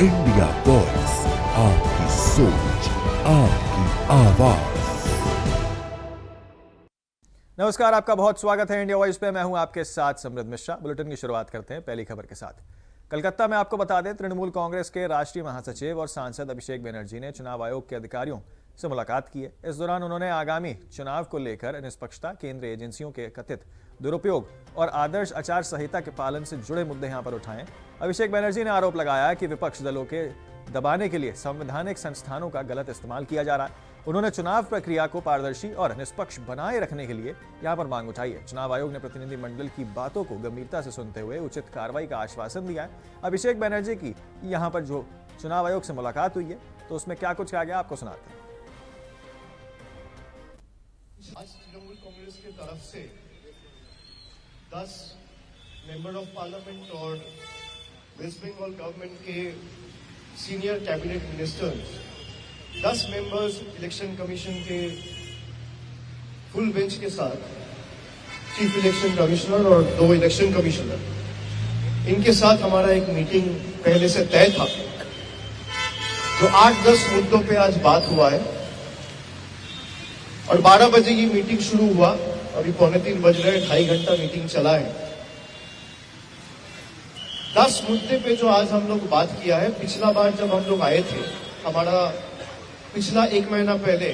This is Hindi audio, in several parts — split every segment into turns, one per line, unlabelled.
इंडिया वॉइस, आपकी सोच, आपकी आवाज।
नमस्कार, आपका बहुत स्वागत है इंडिया वॉइस पे। मैं हूं आपके साथ समृद्ध मिश्रा। बुलेटिन की शुरुआत करते हैं पहली खबर के साथ। कलकत्ता में आपको बता दें, तृणमूल कांग्रेस के राष्ट्रीय महासचिव और सांसद अभिषेक बनर्जी ने चुनाव आयोग के अधिकारियों से मुलाकात की है। इस दौरान उन्होंने आगामी चुनाव को लेकर निष्पक्षता, केंद्रीय एजेंसियों के कथित दुरुपयोग और आदर्श आचार संहिता के पालन से जुड़े मुद्दे यहां पर उठाए। अभिषेक बनर्जी ने आरोप लगाया कि विपक्ष दलों के दबाने के लिए संवैधानिक संस्थानों का गलत इस्तेमाल किया जा रहा है। उन्होंने चुनाव प्रक्रिया को पारदर्शी और निष्पक्ष बनाए रखने के लिए यहां पर मांग उठाई है। चुनाव आयोग ने प्रतिनिधिमंडल की बातों को गंभीरता से सुनते हुए उचित कार्रवाई का आश्वासन दिया है। अभिषेक बनर्जी की यहां पर जो चुनाव आयोग से मुलाकात हुई है, तो उसमें क्या कुछ कहा गया, आपको सुनाते हैं।
आज तृणमूल कांग्रेस की तरफ से 10 मेंबर ऑफ पार्लियामेंट और वेस्ट बंगाल गवर्नमेंट के senior cabinet ministers, 10 members election commission के फुल बेंच के साथ चीफ इलेक्शन कमिश्नर और 2 इलेक्शन कमिश्नर, इनके साथ हमारा एक मीटिंग पहले से तय था। जो 8-10 मुद्दों पे आज बात हुआ है और 12 बजे की मीटिंग शुरू हुआ। अभी 2:45 बज रहे, 2.5 घंटा मीटिंग चला है। 10 मुद्दे पे जो आज हम लोग बात किया है, पिछला बार जब हम लोग आए थे, हमारा पिछला 1 महीना पहले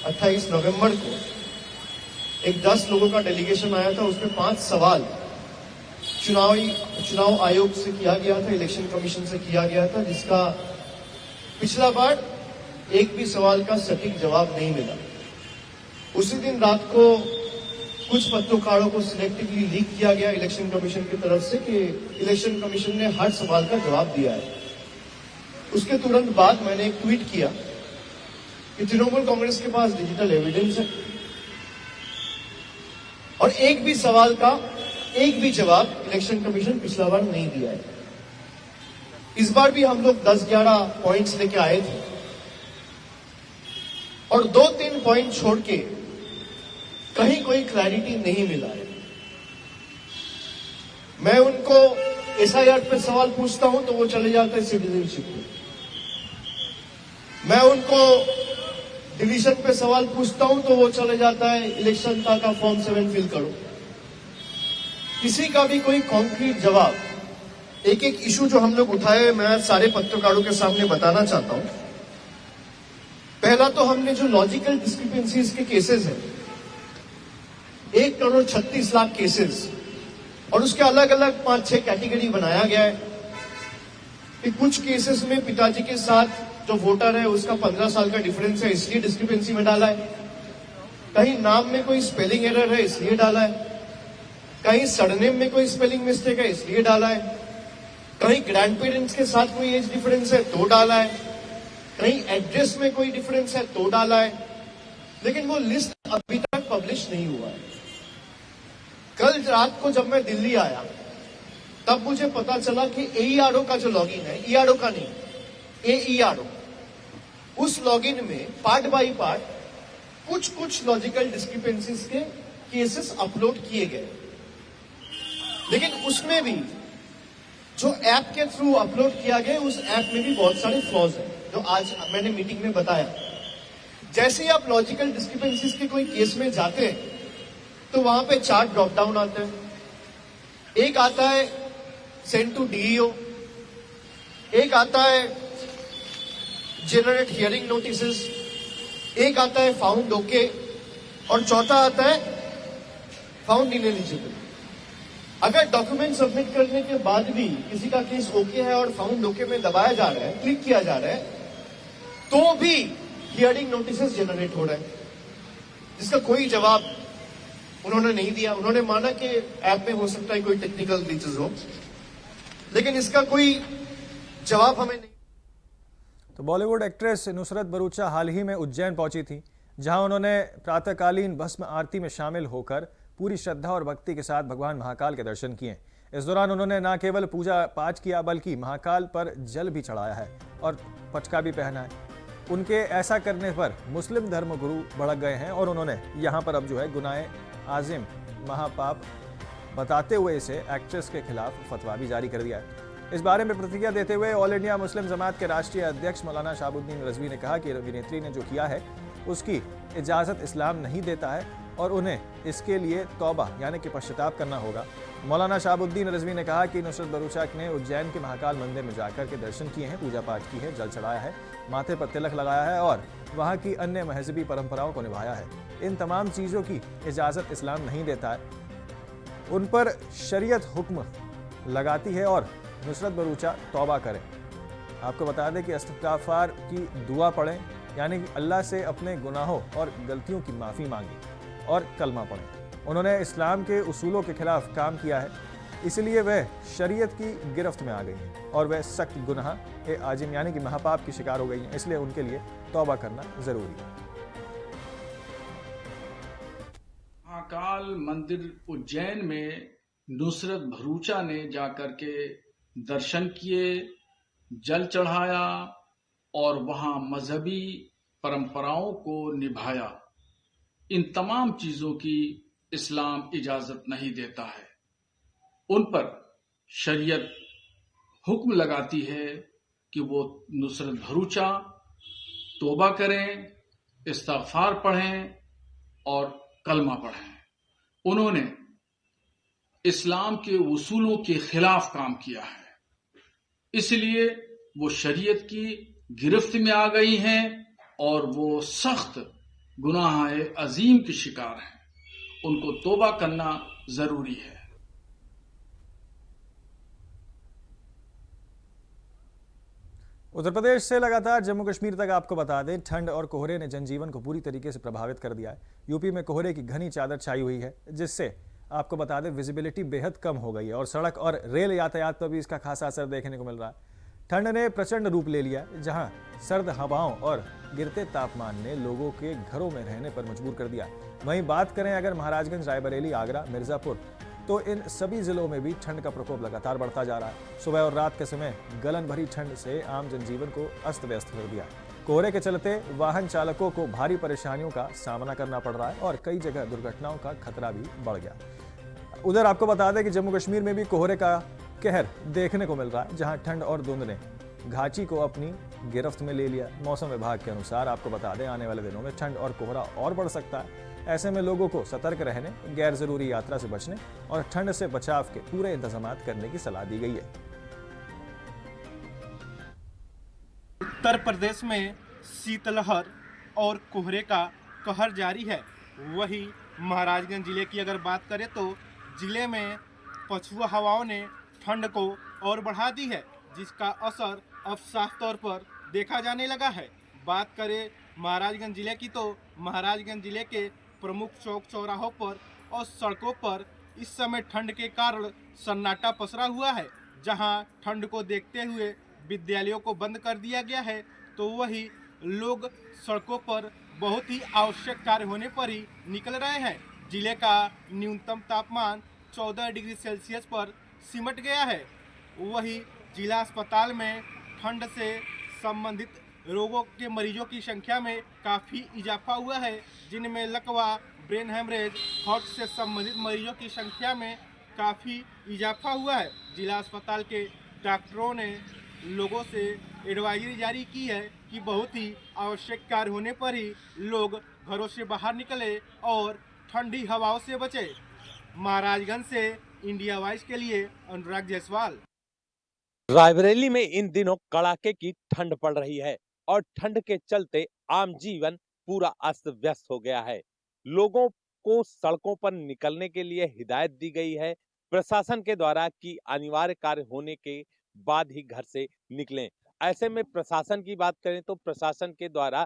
28 नवंबर को एक 10 लोगों का डेलीगेशन आया था। उसमें 5 सवाल चुनाव आयोग से किया गया था, इलेक्शन कमीशन से किया गया था, जिसका पिछला बार एक भी सवाल का सटीक जवाब नहीं मिला। उसी दिन रात को कुछ पत्रकारों को सिलेक्टिवली लीक किया गया इलेक्शन कमीशन की तरफ से कि इलेक्शन कमीशन ने हर सवाल का जवाब दिया है। उसके तुरंत बाद मैंने एक ट्वीट किया कि तृणमूल कांग्रेस के पास डिजिटल एविडेंस है और एक भी सवाल का एक भी जवाब इलेक्शन कमीशन पिछला बार नहीं दिया है। इस बार भी हम लोग 10-11 पॉइंट्स लेके आए थे और 2-3 पॉइंट छोड़ के कहीं कोई क्लैरिटी नहीं मिला है। मैं उनको एसआईआर पे सवाल पूछता हूं तो वो चले जाते हैं सिटीजनशिप पे। मैं उनको डिवीजन पे सवाल पूछता हूं तो वो चले जाता है इलेक्शन का फॉर्म 7 फिल करो। किसी का भी कोई कॉन्क्रीट जवाब, एक एक इशू जो हम लोग उठाए, मैं सारे पत्रकारों के सामने बताना चाहता हूं। पहला तो हमने जो लॉजिकल डिस्क्रिपेंसीज के केसेस हैं, 1,36,00,000 केसेस, और उसके अलग अलग 5-6 कैटेगरी बनाया गया है कि कुछ केसेस में पिताजी के साथ जो वोटर है उसका 15 साल का डिफरेंस है, इसलिए डिस्क्रिपेंसी में डाला है। कहीं नाम में कोई स्पेलिंग एरर है, इसलिए डाला है। कहीं सरनेम में कोई स्पेलिंग मिस्टेक है, इसलिए डाला है। कहीं ग्रैंड पेरेंट्स के साथ कोई एज डिफरेंस है तो डाला है। कहीं एड्रेस में कोई डिफरेंस है तो डाला है। लेकिन वो लिस्ट अभी तक पब्लिश नहीं हुआ है। कल रात को जब मैं दिल्ली आया तब मुझे पता चला कि एईआरओ का जो लॉगिन है, ईआरओ का नहीं, एईआरओ, उस लॉगिन में पार्ट बाय पार्ट कुछ लॉजिकल डिस्क्रिपेंसीज के केसेस अपलोड किए गए। लेकिन उसमें भी जो ऐप के थ्रू अपलोड किया गया, उस ऐप में भी बहुत सारे फ्लॉज हैं, जो आज मैंने मीटिंग में बताया। जैसे ही आप लॉजिकल डिस्क्रिपेंसीज के कोई केस में जाते हैं तो वहां पे 4 ड्रॉप डाउन आते हैं। एक आता है सेंड टू डीईओ, एक आता है जनरेट हियरिंग नोटिसेस, एक आता है फाउंड ओके, और चौथा आता है फाउंड इनएलिजिबल। अगर डॉक्यूमेंट सबमिट करने के बाद भी किसी का केस ओके है और फाउंड ओके में दबाया जा रहा है, क्लिक किया जा रहा है, तो भी हियरिंग नोटिसेस जनरेट हो रहे हैं, जिसका कोई जवाब उन्होंने नहीं दिया। उन्होंने माना कि ऐप में हो सकता है कोई टेक्निकल ग्लिचेस हो, लेकिन इसका कोई जवाब हमें नहीं।
तो बॉलीवुड एक्ट्रेस नुसरत भरूचा हाल ही में उज्जैन पहुंची थी, जहां उन्होंने प्रातःकालीन भस्म आरती में शामिल होकर पूरी श्रद्धा और भक्ति के साथ भगवान महाकाल के दर्शन किए। इस दौरान उन्होंने न केवल पूजा पाठ किया, बल्कि महाकाल पर जल भी चढ़ाया है और पटका भी पहना है। उनके ऐसा करने पर मुस्लिम धर्मगुरु भड़क गए हैं और उन्होंने यहाँ पर अब जो है गुनाहे आजिम महापाप बताते हुए इसे एक्ट्रेस के खिलाफ फतवा भी जारी कर दिया है। इस बारे में प्रतिक्रिया देते हुए ऑल इंडिया मुस्लिम जमात के राष्ट्रीय अध्यक्ष मौलाना शहाबुद्दीन रिजवी ने कहा कि अभिनेत्री ने जो किया है उसकी इजाजत इस्लाम नहीं देता है और उन्हें इसके लिए तौबा यानी कि पश्चाताप करना होगा। मौलाना शहाबुद्दीन रिजवी ने कहा कि नुसरत भरूचा ने उज्जैन के महाकाल मंदिर में जाकर के दर्शन किए हैं, पूजा पाठ की है, जल चढ़ाया है, माथे पर तिलक लगाया है और वहाँ की अन्य मजहबी परंपराओं को निभाया है। इन तमाम चीज़ों की इजाज़त इस्लाम नहीं देता है, उन पर शरीयत हुक्म लगाती है और नुसरत भरूचा तौबा करें। आपको बता दें कि इस्तिग़फ़ार की दुआ पढ़ें, यानी कि अल्लाह से अपने गुनाहों और गलतियों की माफ़ी मांगें और कलमा पढ़ें। उन्होंने इस्लाम के उसूलों के खिलाफ काम किया है, इसलिए वह शरीयत की गिरफ्त में आ गई हैं और वह सख्त गुनाह आजिम यानी कि महापाप की शिकार हो गई हैं, इसलिए उनके लिए तौबा करना ज़रूरी है।
महाकाल मंदिर उज्जैन में नुसरत भरूचा ने जाकर के दर्शन किए, जल चढ़ाया और वहां मजहबी परंपराओं को निभाया। इन तमाम चीजों की इस्लाम इजाजत नहीं देता है। उन पर शरीयत हुक्म लगाती है कि वो नुसरत भरूचा तौबा करें, इस्तिग़फ़ार पढ़ें और कलमा पढ़ें। उन्होंने इस्लाम के उसूलों के खिलाफ काम किया है, इसलिए वो शरीयत की गिरफ्त में आ गई हैं और वो सख्त गुनाह अजीम की शिकार हैं। उनको तौबा करना जरूरी है।
उत्तर प्रदेश से लगातार जम्मू कश्मीर तक आपको बता दें, ठंड और कोहरे ने जनजीवन को पूरी तरीके से प्रभावित कर दिया है। यूपी में कोहरे की घनी चादर छाई हुई है, जिससे आपको बता दें विजिबिलिटी बेहद कम हो गई है और सड़क और रेल यातायात पर भी इसका खासा असर देखने को मिल रहा है। ठंड ने प्रचंड रूप ले लिया, जहां सर्द हवाओं और गिरते तापमान ने लोगों के घरों में रहने पर मजबूर कर दिया। वहीं बात करें अगर महाराजगंज, रायबरेली, आगरा, मिर्जापुर, तो इन सभी जिलों में भी ठंड का प्रकोप लगातार बढ़ता जा रहा है। सुबह और रात के समय गलन भरी ठंड से आम जनजीवन को अस्त व्यस्त कर दिया। कोहरे के चलते वाहन चालकों को भारी परेशानियों का सामना करना पड़ रहा है और कई जगह दुर्घटनाओं का खतरा भी बढ़ गया। उधर आपको बता दें कि जम्मू कश्मीर में भी कोहरे का कहर देखने को मिल रहा है, जहां ठंड और धुंध ने घाटी को अपनी गिरफ्त में ले लिया। मौसम विभाग के अनुसार आपको बता दें आने वाले दिनों में ठंड और कोहरा और बढ़ सकता है। ऐसे में लोगों को सतर्क रहने, गैर जरूरी यात्रा से बचने और ठंड से बचाव के पूरे इंतजामात करने की सलाह दी गई है।
उत्तर प्रदेश में शीतलहर और कोहरे का कहर जारी है। वहीं महाराजगंज जिले की अगर बात करें तो जिले में पछुआ हवाओं ने ठंड को और बढ़ा दी है, जिसका असर अब साफ तौर पर देखा जाने लगा है। बात करें महाराजगंज जिले की तो महाराजगंज जिले के प्रमुख चौक चौराहों पर और सड़कों पर इस समय ठंड के कारण सन्नाटा पसरा हुआ है। जहां ठंड को देखते हुए विद्यालयों को बंद कर दिया गया है, तो वही लोग सड़कों पर बहुत ही आवश्यक कार्य होने पर ही निकल रहे हैं। जिले का न्यूनतम तापमान 14 डिग्री सेल्सियस पर सिमट गया है। वही जिला अस्पताल में ठंड से संबंधित रोगों के मरीजों की संख्या में काफ़ी इजाफा हुआ है, जिनमें लकवा, ब्रेन हेमरेज, हार्ट से संबंधित मरीजों की संख्या में काफ़ी इजाफा हुआ है। जिला अस्पताल के डॉक्टरों ने लोगों से एडवाइजरी जारी की है कि बहुत ही आवश्यक कार्य होने पर ही लोग घरों से बाहर निकले और ठंडी हवाओं से बचे। महाराजगंज से इंडिया वॉइस के लिए अनुराग जायसवाल।
रायबरेली में इन दिनों कड़ाके की ठंड पड़ रही है और ठंड के चलते आम जीवन पूरा अस्त व्यस्त हो गया है। लोगों को सड़कों पर निकलने के लिए हिदायत दी गई है प्रशासन के द्वारा कि अनिवार्य कार्य होने के बाद ही घर से निकलें। ऐसे में प्रशासन की बात करें तो प्रशासन के द्वारा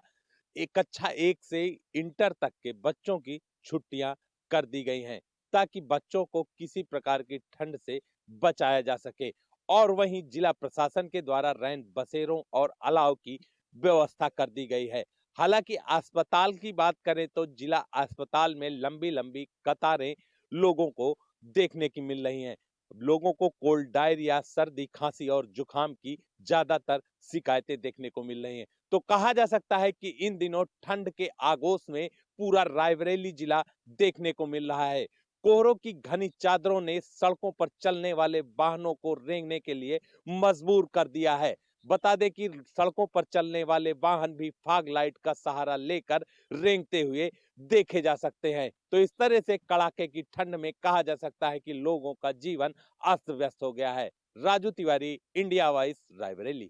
कक्षा 1 से इंटर तक के बच्चों की छुट्टियां कर दी गई हैं ताकि बच्चों को किसी प्रकार की ठंड से बचाया जा सके। और वहीं जिला प्रशासन के द्वारा रैन बसेरों और अलाव की व्यवस्था कर दी गई है। हालांकि अस्पताल की बात करें तो जिला अस्पताल में लंबी लंबी कतारें लोगों को देखने की मिल रही हैं। लोगों को कोल्ड, डायरिया, सर्दी, खांसी और जुकाम की ज्यादातर शिकायतें देखने को मिल रही हैं। तो कहा जा सकता है कि इन दिनों ठंड के आगोश में पूरा रायबरेली जिला देखने को मिल रहा है। कोहरों की घनी चादरों ने सड़कों पर चलने वाले वाहनों को रेंगने के लिए मजबूर कर दिया है। बता दें कि सड़कों पर चलने वाले वाहन भी फॉग लाइट का सहारा लेकर रेंगते हुए देखे जा सकते हैं। तो इस तरह से कड़ाके की ठंड में कहा जा सकता है कि लोगों का जीवन अस्त व्यस्त हो गया है। Raju Tiwari, India Voice, Raebareli.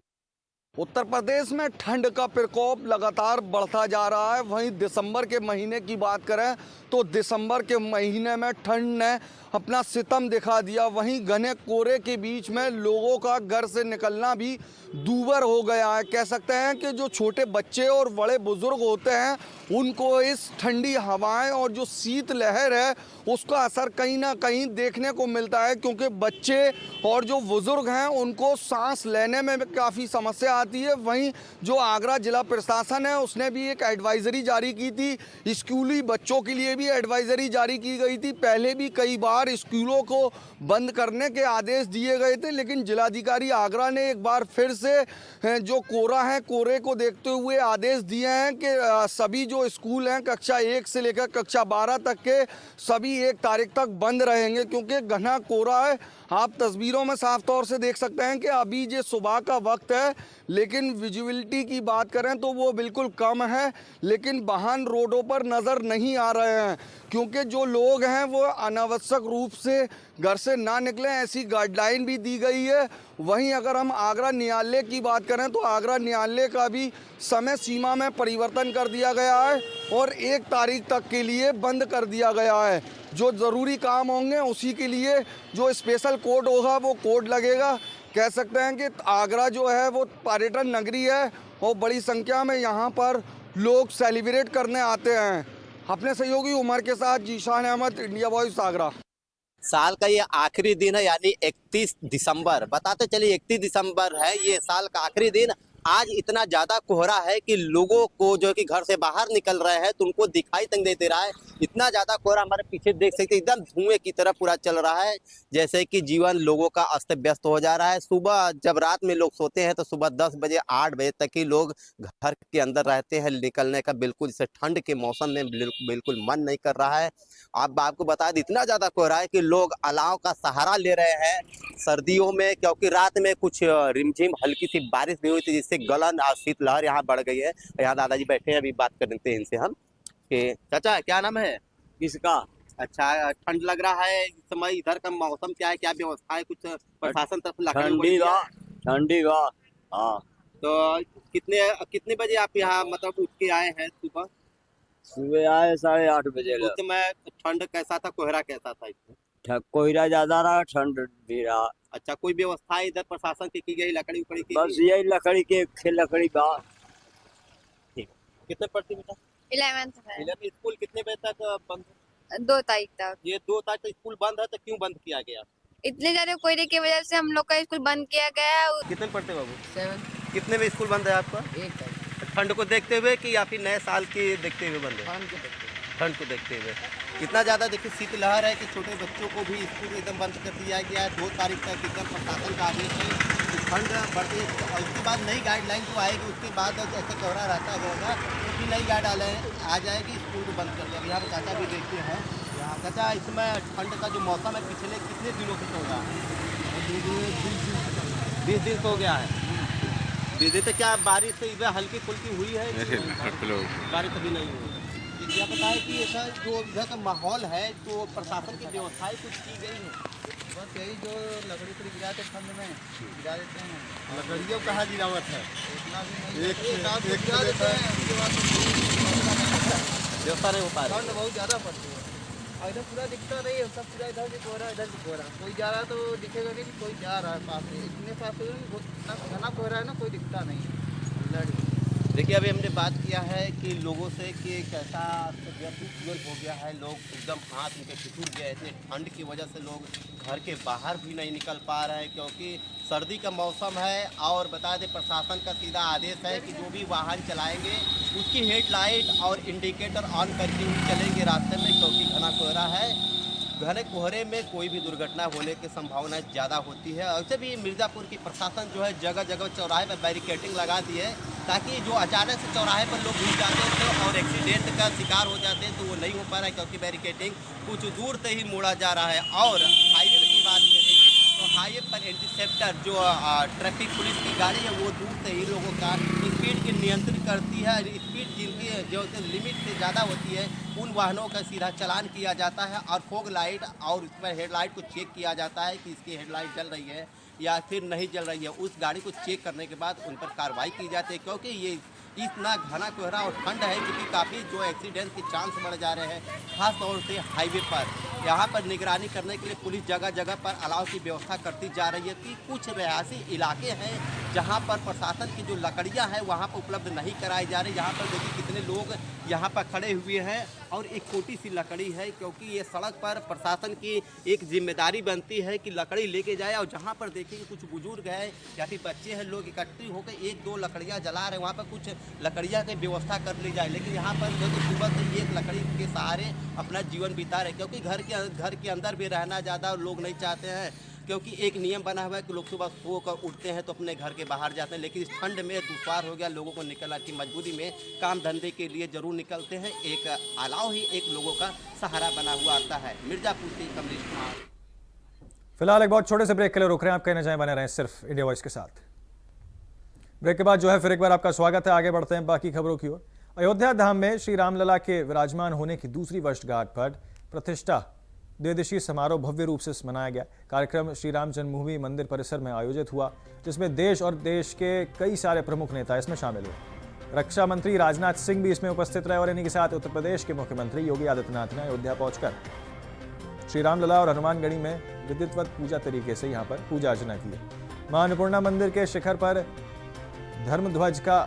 उत्तर प्रदेश में ठंड का प्रकोप लगातार बढ़ता जा रहा है। वहीं दिसंबर के महीने की बात करें तो दिसंबर के महीने में ठंड ने अपना सितम दिखा दिया। वहीं घने कोहरे के बीच में लोगों का घर से निकलना भी दूभर हो गया है। कह सकते हैं कि जो छोटे बच्चे और बड़े बुजुर्ग होते हैं उनको इस ठंडी हवाएं और जो शीत लहर है उसका असर कहीं ना कहीं देखने को मिलता है, क्योंकि बच्चे और जो बुजुर्ग हैं उनको सांस लेने में काफ़ी समस्या आती है। वहीं जो आगरा जिला प्रशासन है उसने भी एक एडवाइजरी जारी की थी। स्कूली बच्चों के लिए भी एडवाइजरी जारी की गई थी। पहले भी कई बार स्कूलों को बंद करने के आदेश दिए गए थे, लेकिन जिलाधिकारी आगरा ने एक बार फिर से जो कोहरा है कोहरे को देखते हुए आदेश दिए हैं कि सभी जो स्कूल हैं कक्षा 1 से लेकर कक्षा 12 तक के सभी 1 तारीख तक बंद रहेंगे, क्योंकि घना कोहरा है। आप तस्वीरों में साफ तौर से देख सकते हैं कि अभी ये सुबह का वक्त है, लेकिन विजिबिलिटी की बात करें तो वो बिल्कुल कम है। लेकिन वाहन रोडों पर नज़र नहीं आ रहे हैं, क्योंकि जो लोग हैं वो अनावश्यक रूप से घर से ना निकलें, ऐसी गाइडलाइन भी दी गई है। वहीं अगर हम आगरा न्यायालय की बात करें तो आगरा न्यायालय का भी समय सीमा में परिवर्तन कर दिया गया है और 1 तारीख तक के लिए बंद कर दिया गया है। जो ज़रूरी काम होंगे उसी के लिए जो स्पेशल कोड होगा वो कोड लगेगा। कह सकते हैं कि आगरा जो है वो पर्यटन नगरी है और बड़ी संख्या में यहाँ पर लोग सेलिब्रेट करने आते हैं। अपने सहयोगी उमर के साथ जीशान अहमद, इंडिया वॉइस, आगरा।
साल का ये आखिरी दिन है, यानी 31 दिसंबर। बताते चलिए 31 दिसंबर है ये साल का आखिरी दिन। आज इतना ज़्यादा कोहरा है कि लोगों को जो कि घर से बाहर निकल रहे हैं तो उनको दिखाई तक नहीं दे रहा है। इतना ज़्यादा कोहरा हमारे पीछे देख सकते हैं, एकदम धुएं की तरह पूरा चल रहा है, जैसे कि जीवन लोगों का अस्त व्यस्त हो जा रहा है। सुबह जब रात में लोग सोते हैं तो सुबह 10 बजे 8 बजे तक ही लोग घर के अंदर रहते हैं। निकलने का बिल्कुल इसे ठंड के मौसम में बिल्कुल मन नहीं कर रहा है। आपको बता दें इतना ज़्यादा कोहरा है कि लोग अलाव का सहारा ले रहे हैं सर्दियों में, क्योंकि रात में कुछ रिमझिम हल्की सी बारिश भी हुई थी, जिससे गलन और शीतलहर यहाँ बढ़ गई है। यहाँ दादाजी बैठे हैं, अभी बात कर लेते हैं इनसे हम कि चाचा क्या नाम है
किसका?
अच्छा, ठंड लग रहा है इस समय, इधर का मौसम क्या है, क्या व्यवस्था है, कुछ प्रशासन तरफ
ठंडी का। हाँ,
तो कितने बजे आप यहाँ मतलब उठ के आए हैं?
सुबह आए 8:30 बजे।
उस समय ठंड कैसा था, कोहरा कैसा था इसमें?
कोहरा ज्यादा रहा, ठंड भी रहा।
अच्छा, कोई व्यवस्था इधर प्रशासन की गई, लकड़ी उकड़ी की?
बस यही लकड़ी का।
कितने पढ़ती बेटा?
11th में।
11th स्कूल कितने बजे तक बंद?
2 तारीख तक।
ये 2 तारीख तक स्कूल बंद है, तो क्यों बंद किया गया?
इतने ज्यादा कोहरे की वजह से हम लोग का स्कूल बंद किया गया।
कितने पढ़ते बाबू?
7।
कितने बजे स्कूल बंद है आपका?
1 तारीख।
ठंड को देखते हुए कि या फिर नए साल के देखते हुए बंद है? ठंड को देखते हुए। इतना ज़्यादा देखिए शीतलहर है कि छोटे बच्चों को भी स्कूल एकदम बंद कर दिया गया है। 2 तारीख तक एकदम प्रशासन का आदेश है। ठंड बढ़ती है और उसके बाद नई गाइडलाइन जो आएगी उसके बाद ऐसे कोहरा रहता रहेगा तो भी नई गाइड आ जाएगी, स्कूल को बंद कर दिया। यहाँ पर चाचा भी देखते हैं। यहाँ चाचा, इसमें ठंड का जो मौसम है पिछले कितने दिनों से चल रहा है? 20 दिन हो गया है। दीदी तो क्या बारिश से इधर हल्की फुल्की हुई है? बारिश अभी नहीं हुई। क्या पता है कि ऐसा जो इधर का माहौल है तो प्रशासन की व्यवस्थाएं कुछ की गई है? बस यही जो लकड़ी उकड़ी गिराते ठंड में गिरा देते हैं। लकड़ियों कहाँ गिरावत है? इतना भी नहीं, एक गिरा देते हैं, उसके बाद व्यवस्था नहीं हो पा रही। ठंड बहुत ज़्यादा पड़ती है और इधर पूरा दिखता नहीं है, सब पूरा इधर से कोहरा, इधर से कोहरा। कोई जा रहा है तो दिखेगा नहीं, कोई जा रहा है पास में। इतने पास घना कोहरा है ना, कोई दिखता नहीं है। देखिए, अभी हमने बात किया है कि लोगों से कि कैसा व्यस्त हो गया है। लोग एकदम हाथ उनके ठिठुर गए, इतने ठंड की वजह से लोग घर के बाहर भी नहीं निकल पा रहे हैं, क्योंकि सर्दी का मौसम है। और बता दें प्रशासन का सीधा आदेश है कि जो भी वाहन चलाएंगे उसकी हेडलाइट और इंडिकेटर ऑन करके ही चलेंगे रास्ते में, क्योंकि घना कोहरा है। घने कोहरे में कोई भी दुर्घटना होने की संभावना ज़्यादा होती है। ऐसे भी मिर्ज़ापुर की प्रशासन जो है जगह जगह चौराहे पर बैरिकेडिंग लगा दी है ताकि जो अचानक से चौराहे पर लोग घुस जाते थे और एक्सीडेंट का शिकार हो जाते हैं तो वो नहीं हो पा रहा है, क्योंकि बैरिकेटिंग कुछ दूर से ही मोड़ा जा रहा है। और हाईवे की बात करें तो हाईवे पर इंटरसेप्टर जो ट्रैफिक पुलिस की गाड़ी है वो दूर से ही लोगों का स्पीड की नियंत्रित करती है। स्पीड जिनकी जो लिमिट से ज़्यादा होती है उन वाहनों का सीधा चालान किया जाता है और फॉग लाइट और उस पर हेडलाइट को चेक किया जाता है कि इसकी हेडलाइट जल रही है या फिर नहीं जल रही है। उस गाड़ी को चेक करने के बाद उन पर कार्रवाई की जाती है, क्योंकि ये इतना घना कोहरा और ठंड है क्योंकि काफ़ी जो एक्सीडेंट के चांस बढ़ जा रहे हैं, खास तौर से हाईवे पर। यहाँ पर निगरानी करने के लिए पुलिस जगह जगह पर अलाव की व्यवस्था करती जा रही है कि कुछ रिहायशी इलाके हैं जहाँ पर प्रशासन की जो लकड़ियाँ हैं वहाँ पर उपलब्ध नहीं कराई जा रही। यहाँ पर देखिए कितने लोग यहाँ पर खड़े हुए हैं और एक छोटी सी लकड़ी है, क्योंकि ये सड़क पर प्रशासन की एक जिम्मेदारी बनती है कि लकड़ी लेके जाए। और जहाँ पर देखिए कुछ बुजुर्ग हैं या फिर बच्चे हैं, लोग इकट्ठे होकर एक दो लकड़ियाँ जला रहे हैं, वहाँ पर कुछ लकड़ियाँ की व्यवस्था कर ली जाए। लेकिन यहाँ पर जो सुबह से एक लकड़ी के सहारे अपना जीवन बिता रहे, क्योंकि घर के अंदर भी रहना ज़्यादा लोग नहीं चाहते हैं, क्योंकि एक नियम बना हुआ है कि लोग सुबह सो कर उठते हैं तो अपने घर के बाहर जाते हैं। लेकिन इस ठंड में दुश्वार हो गया लोगों को निकलना की मजबूरी में काम धंधे के लिए जरूर निकलते हैं। एक अलाव ही एक लोगों का सहारा बना हुआ आता है। मिर्जापुर से कमलेश कुमार।
फिलहाल एक बहुत छोटे से ब्रेक के लिए रुक रहे हैं, आप कहना चाहें बने रहें सिर्फ इंडिया वॉइस के साथ। ब्रेक के बाद जो है फिर एक बार आपका स्वागत है। आगे बढ़ते हैं बाकी खबरों की ओर। अयोध्या धाम में श्री रामलला के विराजमान होने की दूसरी वर्षगांठ पर प्रतिष्ठा द्विदिशीय समारोह भव्य रूप से मनाया गया। कार्यक्रम श्री राम जन्मभूमि मंदिर परिसर में आयोजित हुआ, जिसमें देश और देश के कई सारे प्रमुख नेता इसमें शामिल हुए। रक्षा मंत्री राजनाथ सिंह भी इसमें उपस्थित रहे और इन्हीं के साथ उत्तर प्रदेश के मुख्यमंत्री योगी आदित्यनाथ ने अयोध्या पहुंचकर श्री रामलला और हनुमानगढ़ी में विधिवत पूजा तरीके से यहाँ पर पूजा अर्चना की। मां अन्नपूर्णा मंदिर के शिखर पर धर्मध्वज का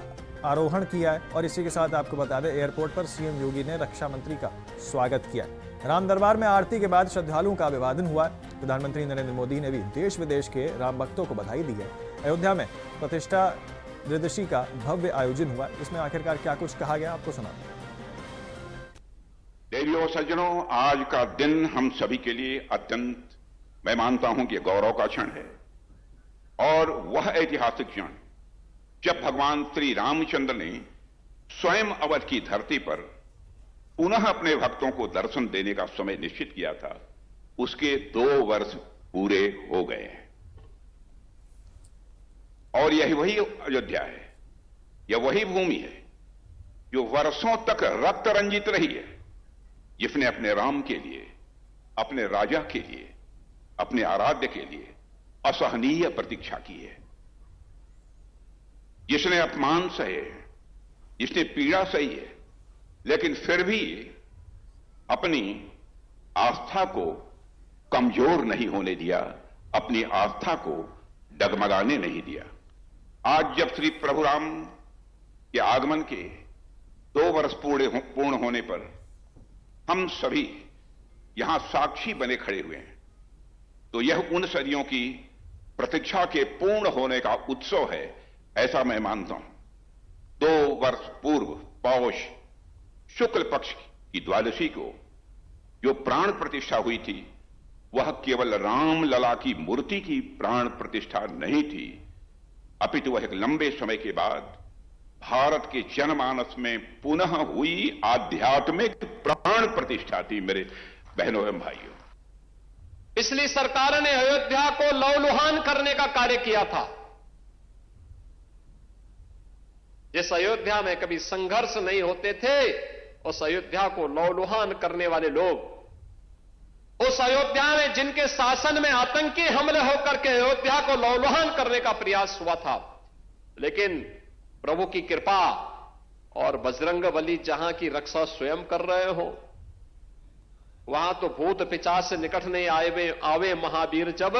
आरोहण किया है और इसी के साथ आपको बता दें एयरपोर्ट पर सीएम योगी ने रक्षा मंत्री का स्वागत किया। राम दरबार में आरती के बाद श्रद्धालुओं का अभिवादन हुआ। प्रधानमंत्री नरेंद्र मोदी ने भी देश विदेश के राम भक्तों को बधाई दी है। अयोध्या में प्रतिष्ठा द्विदशी का भव्य आयोजन हुआ, इसमें आखिरकार क्या कुछ कहा गया आपको सुना।
देवियों सज्जनों, आज का दिन हम सभी के लिए अत्यंत, मैं मानता हूं कि गौरव का क्षण है और वह ऐतिहासिक क्षण जब भगवान श्री रामचंद्र ने स्वयं अवध की धरती पर पुनः अपने भक्तों को दर्शन देने का समय निश्चित किया था, उसके 2 वर्ष पूरे हो गए हैं। और यही वही अयोध्या है, यह वही भूमि है जो वर्षों तक रक्त रंजित रही है, जिसने अपने राम के लिए, अपने राजा के लिए, अपने आराध्य के लिए असहनीय प्रतीक्षा की है, जिसने अपमान सहे, जिसने पीड़ा सही है, लेकिन फिर भी अपनी आस्था को कमजोर नहीं होने दिया, अपनी आस्था को डगमगाने नहीं दिया। आज जब श्री प्रभु राम के आगमन के 2 वर्ष पूर्ण होने पर हम सभी यहां साक्षी बने खड़े हुए हैं, तो यह उन सदियों की प्रतीक्षा के पूर्ण होने का उत्सव है, ऐसा मैं मानता हूं। 2 वर्ष पूर्व पौष शुक्ल पक्ष की द्वादशी को जो प्राण प्रतिष्ठा हुई थी, वह केवल राम लला की मूर्ति की प्राण प्रतिष्ठा नहीं थी, अपितु वह एक लंबे समय के बाद भारत के जनमानस में पुनः हुई आध्यात्मिक प्राण प्रतिष्ठा थी। मेरे बहनों एवं भाइयों,
पिछली सरकार ने अयोध्या को लौलुहान करने का कार्य किया था। जिस अयोध्या में कभी संघर्ष नहीं होते थे, उस अयोध्या को लौलुहान करने वाले लोग, उस अयोध्या में जिनके शासन में आतंकी हमले होकर के अयोध्या को लौलुहान करने का प्रयास हुआ था, लेकिन प्रभु की कृपा और बजरंगबली जहां की रक्षा स्वयं कर रहे हो, वहां तो भूत पिशाच से निकट नहीं आवे महावीर जब।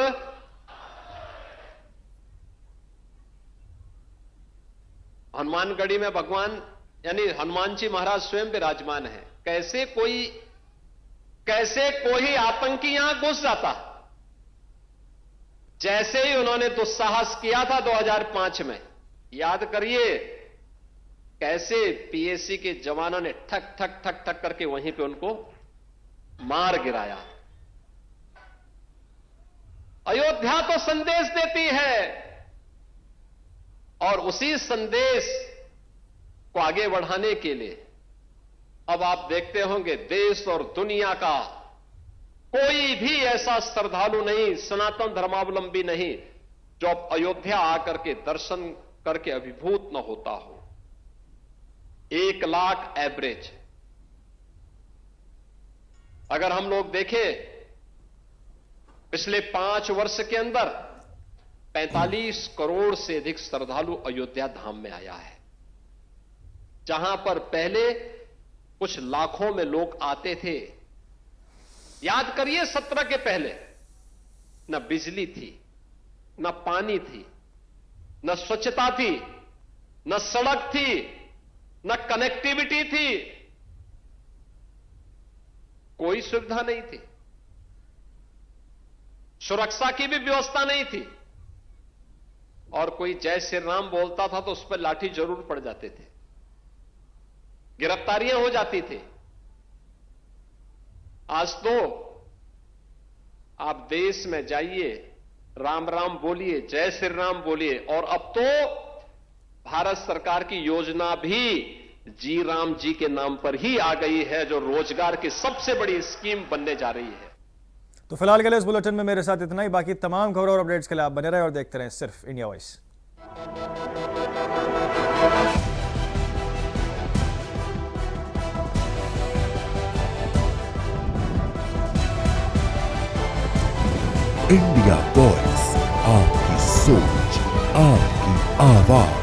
हनुमानगढ़ी में भगवान यानी हनुमान जी महाराज स्वयं विराजमान है। कैसे कोई आतंकी यहां घुस जाता, जैसे ही उन्होंने दुस्साहस किया था 2005 में, याद करिए कैसे पीएसी के जवानों ने ठक ठक ठक ठक करके वहीं पे उनको मार गिराया। अयोध्या तो संदेश देती है और उसी संदेश को आगे बढ़ाने के लिए अब आप देखते होंगे देश और दुनिया का कोई भी ऐसा श्रद्धालु नहीं, सनातन धर्मावलंबी नहीं, जो अब अयोध्या आकर के दर्शन करके अभिभूत न होता हो। 1 लाख एवरेज। अगर हम लोग देखें पिछले 5 वर्ष के अंदर 45 करोड़ से अधिक श्रद्धालु अयोध्या धाम में आया है, जहां पर पहले कुछ लाखों में लोग आते थे। याद करिए 17 के पहले न बिजली थी, न पानी थी, न स्वच्छता थी, न सड़क थी, न कनेक्टिविटी थी, कोई सुविधा नहीं थी, सुरक्षा की भी व्यवस्था नहीं थी, और कोई जय श्री राम बोलता था तो उस पर लाठी जरूर पड़ जाते थे, गिरफ्तारियां हो जाती थी। आज तो आप देश में जाइए, राम राम बोलिए, जय श्री राम बोलिए, और अब तो भारत सरकार की योजना भी जी राम जी के नाम पर ही आ गई है, जो रोजगार की सबसे बड़ी स्कीम बनने जा रही है।
तो फिलहाल के लिए इस बुलेटिन में मेरे साथ इतना ही। बाकी तमाम खबरों और अपडेट्स के लिए आप बने रहे और देखते रहें सिर्फ इंडिया वॉइस।
इंडिया वॉइस, आपकी सोच, आपकी आवाज।